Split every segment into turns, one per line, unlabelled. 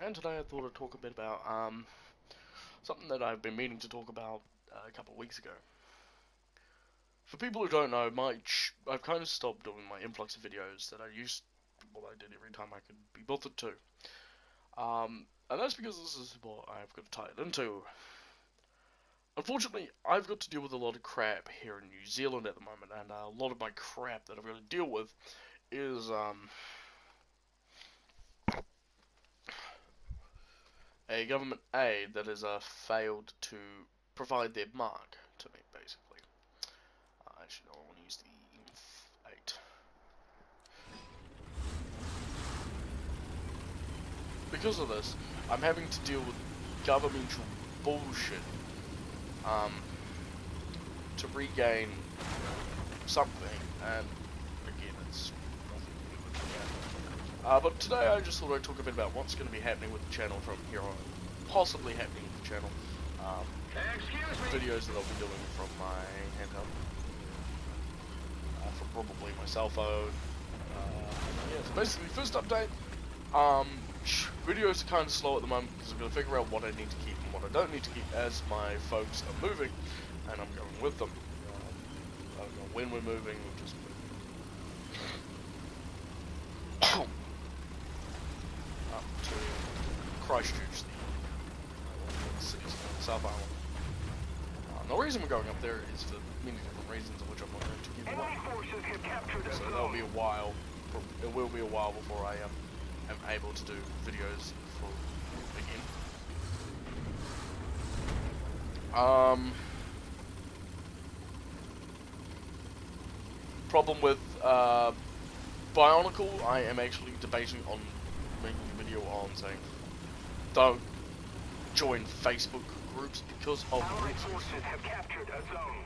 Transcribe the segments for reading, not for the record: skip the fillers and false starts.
and today I thought I'd talk a bit about something that I've been meaning to talk about a couple of weeks ago. For people who don't know, I've kind of stopped doing my influx of videos that I did every time I could be bothered to. And that's because this is what I've got to tie it into. Unfortunately, I've got to deal with a lot of crap here in New Zealand at the moment, and a lot of my crap that I've got to deal with is a government aid that has failed to provide their mark to me, basically. Actually, I want to use the Inf8. Because of this, I'm having to deal with governmental bullshit to regain something, and again, it's nothing to do with that. But today I just thought I'd talk a bit about what's going to be happening with the channel from here on, possibly happening with the channel. Videos that I'll be doing from my handheld, from probably my cell phone. Yeah, so basically, first update. Videos are kind of slow at the moment because I've got to figure out what I need to keep and what I don't need to keep as my folks are moving, and I'm going with them. I don't know when we're moving, we're just moving. Up to Christchurch, the cities in South Island. The reason we're going up there is for many different reasons, of which I'm not going to give away. So that'll be a while. It will be a while before I am able to do videos for again. Problem with Bionicle, I am actually debating on making a video on saying don't join Facebook groups because of
our forces have captured a zone.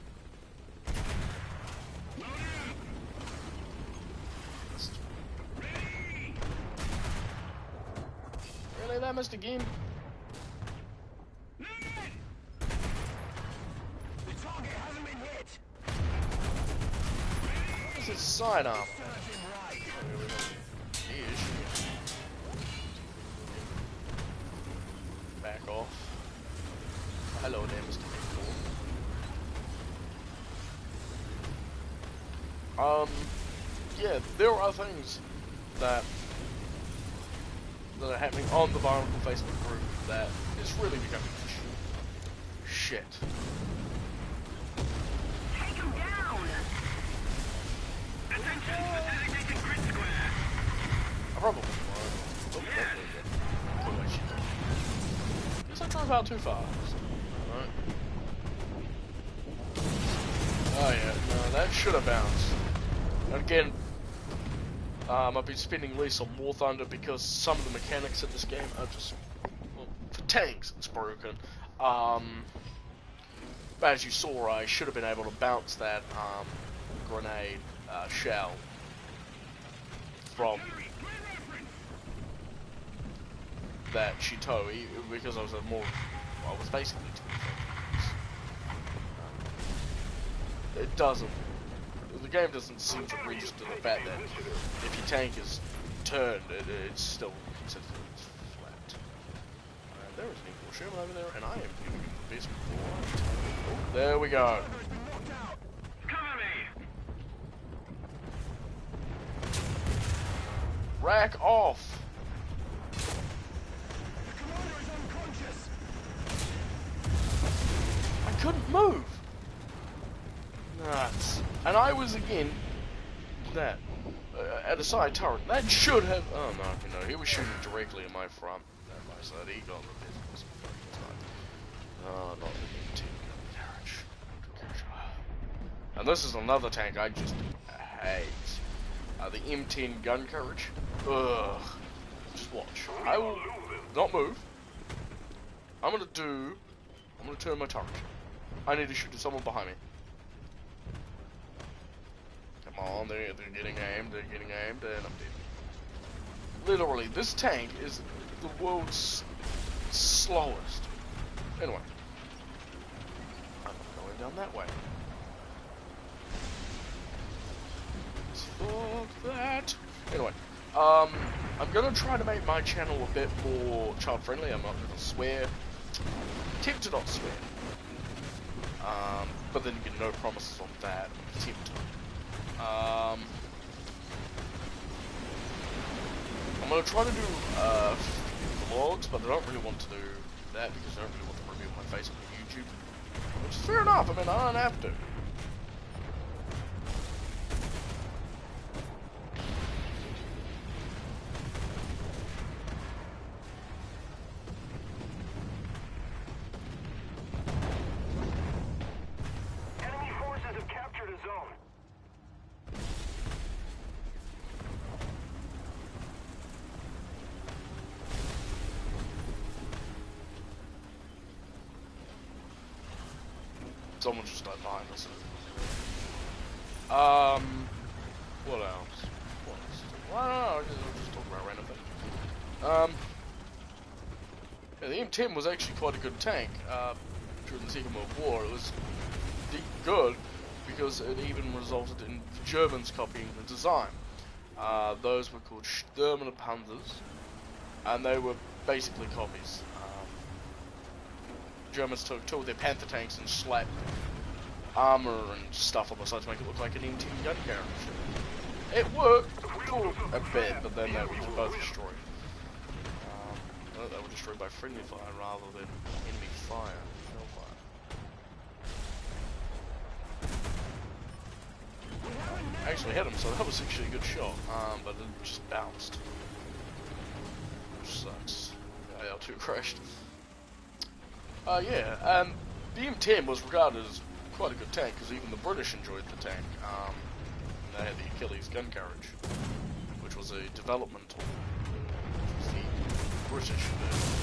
Really, that missed again?
The target hasn't been hit.
This is sidearm. Back off. Hello there, Mr. Big. Yeah, there are things that are happening on the Bionicle Facebook group that is really becoming shit.
Take him down. Attention, the designated grid square.
I probably won't. Guess I drove out too far. Right. Oh yeah, no, that should have bounced. And again, I've been spending less on War Thunder because some of the mechanics in this game are just, well, for tanks it's broken. But as you saw, I should have been able to bounce that grenade shell from that Shitoe because I was basically too focused. It doesn't. The game doesn't seem to register the fact that if your tank is turned, it's still considered flat. There is an equal Sherman over there, and I am giving you the best before. Oh, there we go.
Cover me.
Rack off.
The commander is unconscious.
I couldn't move. Nuts. And I was again at a side turret. That should have. Oh no, he was shooting directly in my front. At my side, he got the business. Oh, not the M10 carriage. And this is another tank I just hate. The M10 gun carriage. Ugh. Just watch. I will not move. I'm gonna turn my turret. I need to shoot at someone behind me. Come on, they're getting aimed, and I'm dead. Literally, this tank is the world's slowest. Anyway. I'm not going down that way. Fuck that. Anyway, I'm gonna try to make my channel a bit more child friendly. I'm not gonna swear. Attempt to not swear. But then again, no promises on that. Attempt. I'm gonna try to do vlogs, but I don't really want to do that because I don't really want to reveal my face on YouTube. Which is fair enough. I mean, I don't have to.
Enemy forces have captured a zone.
Someone just died behind us. What else? What else? Well, I don't know, I'll just talk about random things. Yeah, the M10 was actually quite a good tank, during the Second World War. It was good, because it even resulted in Germans copying the design. Those were called Sturm Panzers, and they were basically copies. Germans took two of their Panther tanks and slapped armor and stuff on the side to make it look like an M10 gun carrier. It worked for a bit, but then they were both destroyed. They were destroyed by friendly fire rather than enemy fire. Hellfire. Actually hit him, so that was actually a good shot. But it just bounced. Which sucks. Yeah, L2 crashed. Yeah, the M10 was regarded as quite a good tank, because even the British enjoyed the tank. They had the Achilles gun carriage, which was a development tool, which was the British version.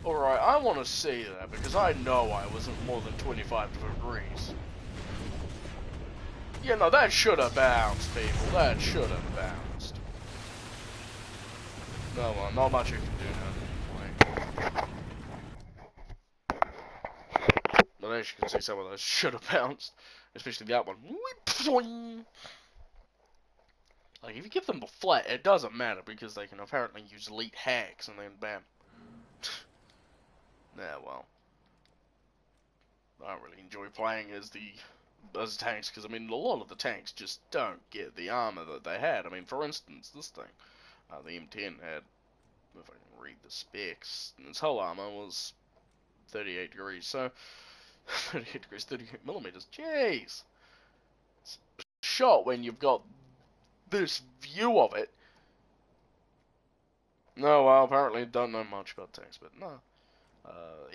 Alright, I want to see that, because I know I wasn't more than 25 degrees. Yeah, no, that should have bounced, people. That should have bounced. No, well, not much you can do now. But as you can see, some of those should have bounced. Especially that one. Like, if you give them the flat, it doesn't matter, because they can apparently use elite hacks, and then bam. Yeah, well. I don't really enjoy playing as tanks, because, I mean, a lot of the tanks just don't get the armor that they had. I mean, for instance, this thing. The M10 had, if I can read the specs, its whole armor was 38 degrees, so 38 degrees, 38 millimeters. Jeez! It's a shot when you've got this view of it. No, well, apparently don't know much about tanks, but no.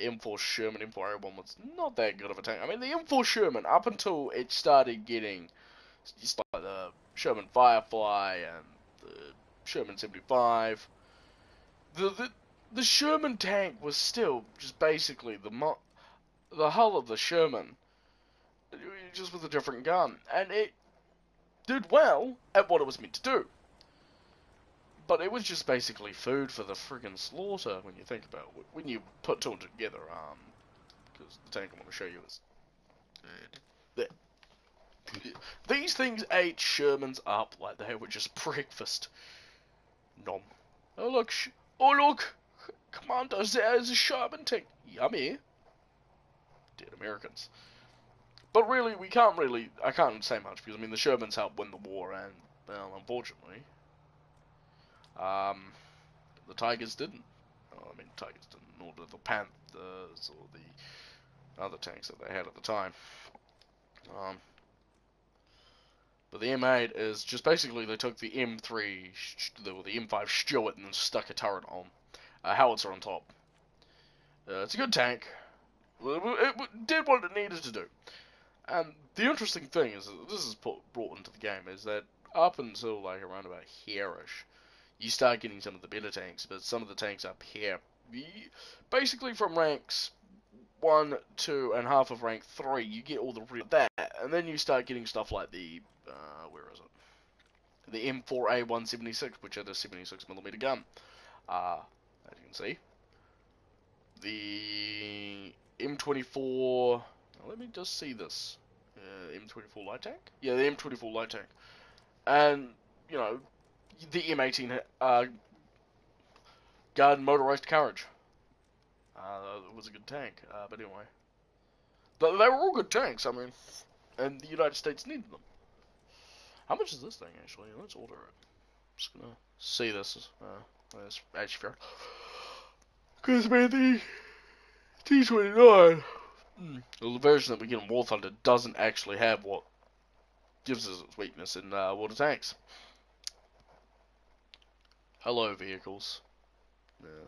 M4 Sherman, M4A1 was not that good of a tank. I mean, the M4 Sherman, up until it started getting just like the Sherman Firefly and the Sherman 75, the Sherman tank was still just basically the hull of the Sherman, just with a different gun, and it did well at what it was meant to do. But it was just basically food for the friggin' slaughter when you think about it. When you put two together, because the tank I want to show you is there. These things ate Shermans up like they were just breakfast. Nom. Oh look, Commander, there's a Sherman tank. Yummy. Dead Americans. But really, I can't say much, because I mean the Shermans helped win the war, and well, unfortunately, the Tigers didn't. I mean, Tigers didn't, nor did the Panthers or the other tanks that they had at the time. But the M8 is just basically they took the M3, the M5 Stuart, and stuck a turret on, a howitzer on top. It's a good tank. It did what it needed to do. And the interesting thing is that this is brought into the game is that up until like around about here-ish, you start getting some of the better tanks, but some of the tanks up here, basically from ranks 1, 2, and half of rank 3, you get all the real that, and then you start getting stuff like the, where is it? The M4A176, which are the 76mm gun. As you can see. The M24, let me just see this. M24 light tank? Yeah, the M24 light tank. And, you know, the M18 Guard motorized carriage. It was a good tank, but anyway. They were all good tanks, I mean, and the United States needed them. How much is this thing, actually? Let's order it. I'm just gonna see this. It's actually fair. Because, man, the T-29, the version that we get in War Thunder, doesn't actually have what gives us its weakness in water tanks. Hello, vehicles. Yeah.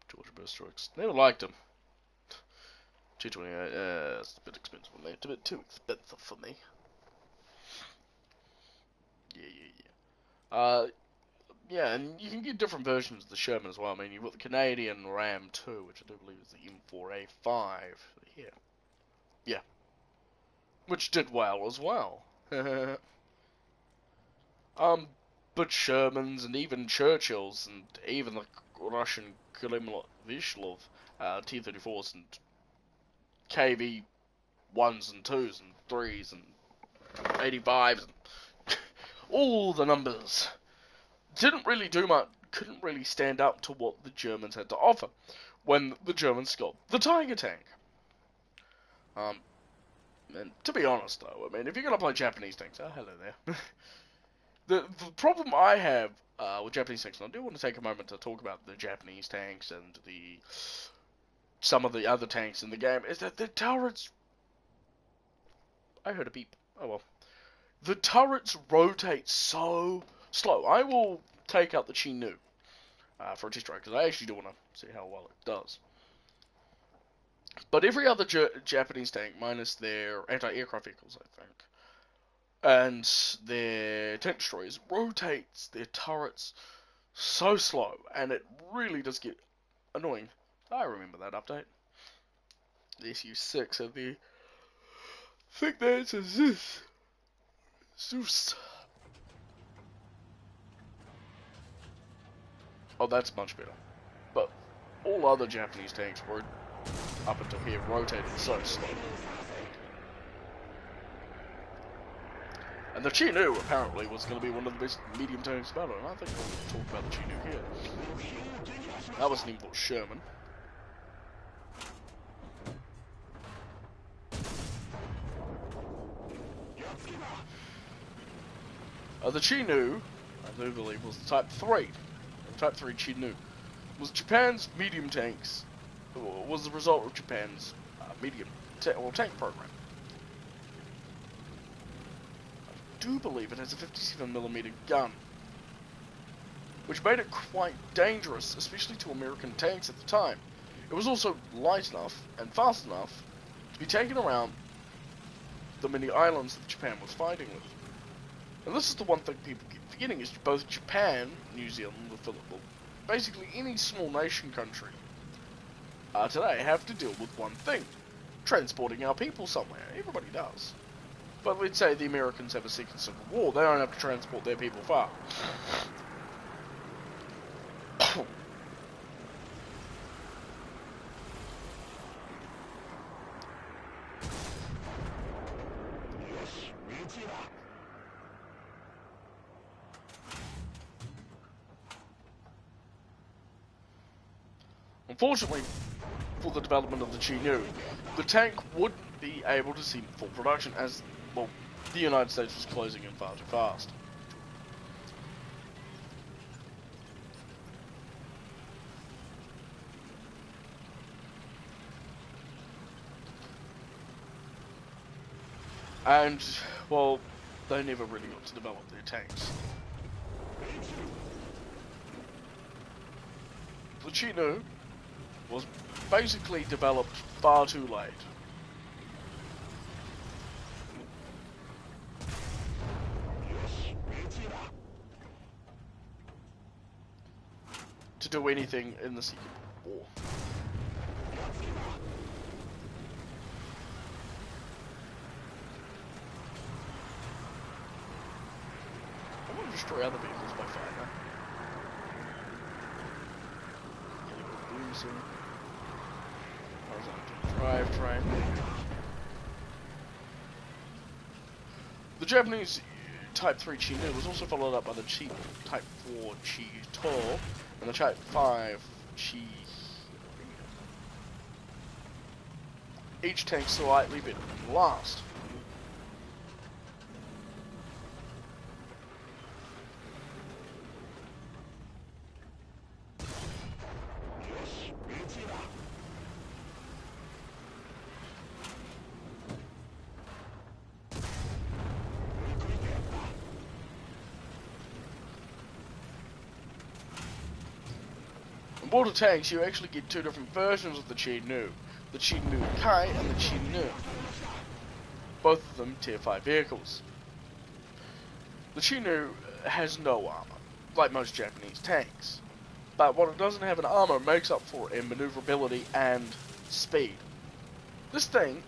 Georgia Burstrokes. Never liked them. 228, it's a bit expensive for me. It's a bit too expensive for me. Yeah, and you can get different versions of the Sherman as well. I mean, you've got the Canadian Ram 2, which I do believe is the M4A5 here. Yeah. Which did well as well. But Shermans and even Churchills and even the Russian Kulimov T-34s and KV 1s and 2s and 3s and 85s and all the numbers didn't really do much, couldn't really stand up to what the Germans had to offer when the Germans got the Tiger tank. And to be honest though, I mean, if you're going to play Japanese tanks, hello there. The problem I have with Japanese tanks, and I do want to take a moment to talk about the Japanese tanks and some of the other tanks in the game, is that the turrets... I heard a beep. Oh well. The turrets rotate so slow. I will take out the Chinook for a test drive, because I actually do want to see how well it does. But every other Japanese tank, minus their anti-aircraft vehicles, I think, and their tank destroyers, rotates their turrets so slow, and it really does get annoying. I remember that update. The SU-6 had the... I think that's a Zeus. Oh, that's much better. But all other Japanese tanks were, up until here, rotated so slow. And the Chinook apparently was going to be one of the best medium tanks battle, and I think we'll talk about the Chinook here. That wasn't even Sherman. The Chinook, I do believe, was the Type 3. The Type 3 Chinook was Japan's medium tanks, was the result of Japan's medium tank program. I do believe it has a 57mm gun, which made it quite dangerous, especially to American tanks at the time. It was also light enough and fast enough to be taken around the many islands that Japan was fighting with. And this is the one thing people keep forgetting, is both Japan, New Zealand, the Philippines, basically any small nation country today have to deal with one thing: transporting our people somewhere. Everybody does. But let's say the Americans have a second civil war, they don't have to transport their people far. Unfortunately, for the development of the Chinook, the tank wouldn't be able to see full production as, well, the United States was closing in far too fast. And, well, they never really got to develop their tanks. The Chinook was basically developed far too late. To do anything in the Second War. I want to destroy other vehicles by fire. Drivetrain. The Japanese Type 3 Chi-Nu was also followed up by the Type 4 Chi-To and the Type 5 Chi. Each tank slightly better than the last. On board the tanks, you actually get two different versions of the Chi-Nu. The Chi-Nu Kai and the Chi-Nu. Both of them tier 5 vehicles. The Chi-Nu has no armor, like most Japanese tanks. But what it doesn't have in armor makes up for it in maneuverability and speed. This thing,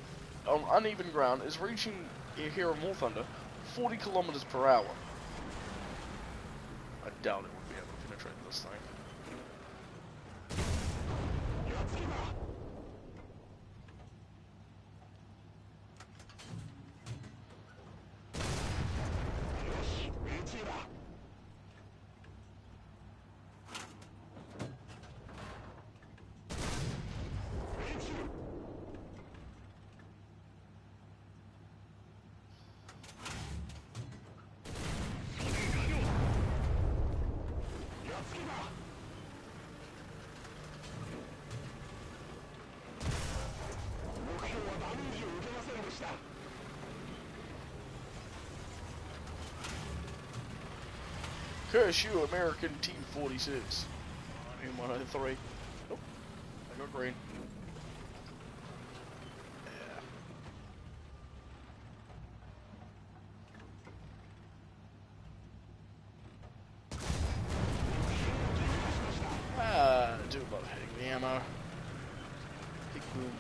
on uneven ground, is reaching, here in War Thunder, 40 kilometers per hour. I doubt it would be able to penetrate this thing. Curse you, American T-46. M103. Nope. I got green. Yeah. I do love hitting the ammo. Big boom.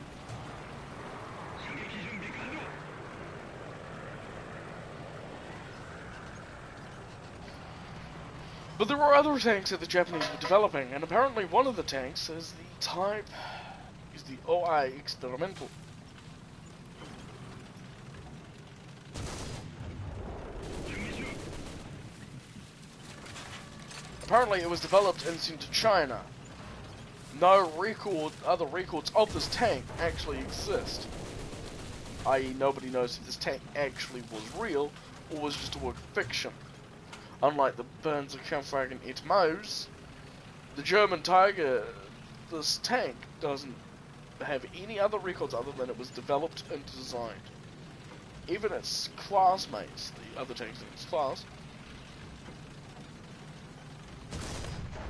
But there were other tanks that the Japanese were developing, and apparently one of the tanks is the OI Experimental. Apparently it was developed and sent to China. No other records of this tank actually exist. I.e. nobody knows if this tank actually was real, or was just a work of fiction. Unlike the Burns of Kampfwagen et Maus, the German Tiger, this tank doesn't have any other records other than it was developed and designed. Even its classmates, the other tanks in its class,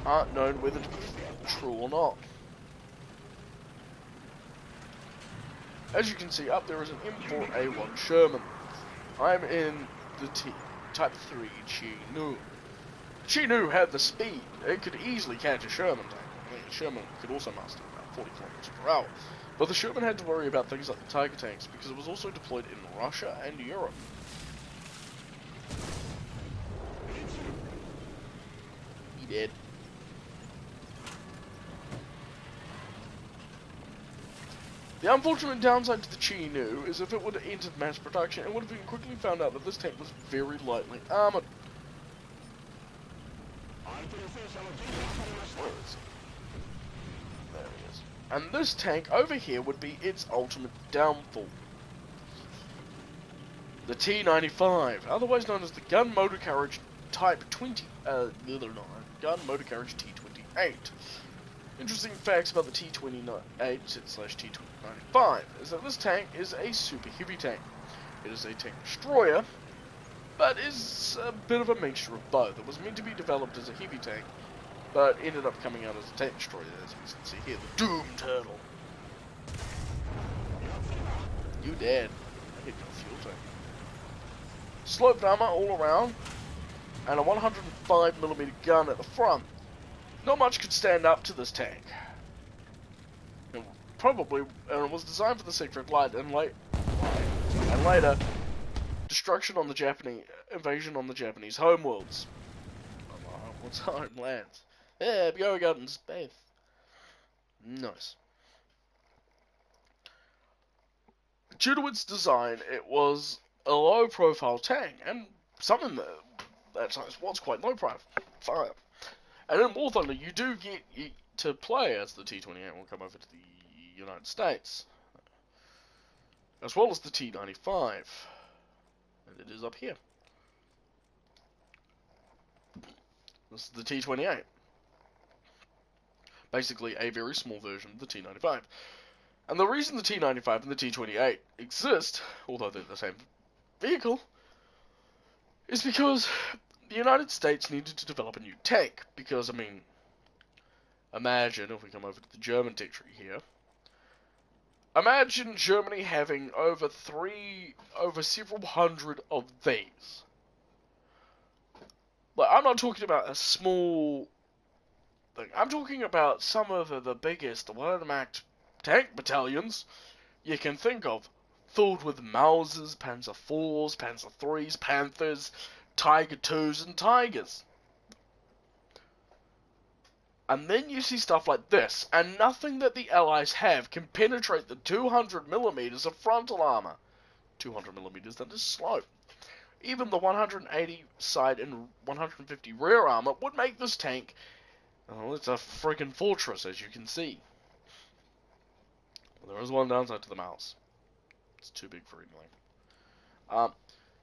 aren't known whether to be true or not. As you can see, up there is an M4A1 Sherman. I'm in the Type 3 Chi-Nu. Chi-Nu had the speed. It could easily catch a Sherman tank. I mean, a Sherman could also master about 40 kilometers per hour. But the Sherman had to worry about things like the Tiger tanks because it was also deployed in Russia and Europe. He did. The unfortunate downside to the Chi-Nu is if it would have entered mass production, it would have been quickly found out that this tank was very lightly armoured. Where is it? There he is. And this tank over here would be its ultimate downfall. The T-95, otherwise known as the Gun Motor Carriage Type 20, Gun Motor Carriage T-28. Interesting facts about the T-28/T-95 is that this tank is a super heavy tank. It is a tank destroyer, but is a bit of a mixture of both. It was meant to be developed as a heavy tank, but ended up coming out as a tank destroyer, as we can see here, the Doom Turtle. You dead. I hit your fuel tank. Sloped armor all around, and a 105mm gun at the front. Not much could stand up to this tank. It was designed for the sector of light and later destruction on the Japanese invasion on the Japanese homeworlds. Homelands. Yeah, going out in space. Nice. Due to its design, it was a low-profile tank, and some in that times was quite low fire. And in War Thunder, you do get to play as the T-28 when we come over to the United States, as well as the T-95, and it is up here. This is the T-28. Basically a very small version of the T-95. And the reason the T-95 and the T-28 exist, although they're the same vehicle, is because the United States needed to develop a new tank. Because, I mean, imagine, if we come over to the German territory here, imagine Germany having over several hundred of these. Like, I'm not talking about a small thing. I'm talking about some of the biggest one-act tank battalions you can think of, filled with Mausers, Panzer IVs, Panzer IIIs, Panthers, Tiger IIs, and Tigers. And then you see stuff like this, and nothing that the Allies have can penetrate the 200mm of frontal armor. 200mm, that is slow. Even the 180 side and 150 rear armor would make this tank, well, it's a friggin' fortress, as you can see. But there is one downside to the mouse. It's too big for anything.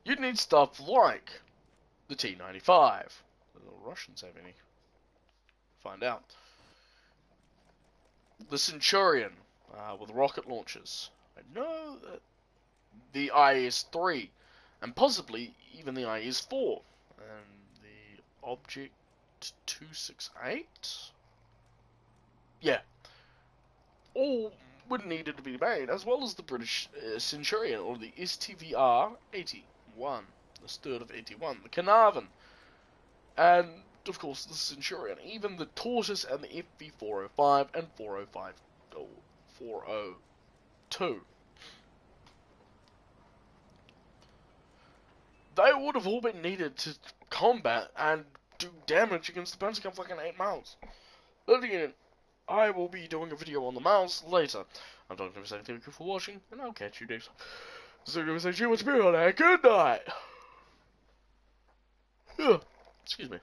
You'd need stuff like the T-95. The Russians have any? Find out. The Centurion, with rocket launchers. I know that the IS-3, and possibly even the IS-4, and the Object 268? Yeah. All would needed to be made, as well as the British Centurion, or the STVR 81, the Sturt of 81, the Carnarvon, and of course the Centurion, even the Tortoise and the FV405 and 402. They would have all been needed to combat and do damage against the Panzer like in 8 miles. Then again, I will be doing a video on the mouse later. I'm Duncan, thank you for watching, and I'll catch you next time. So, I'm going to say, good night. Excuse me.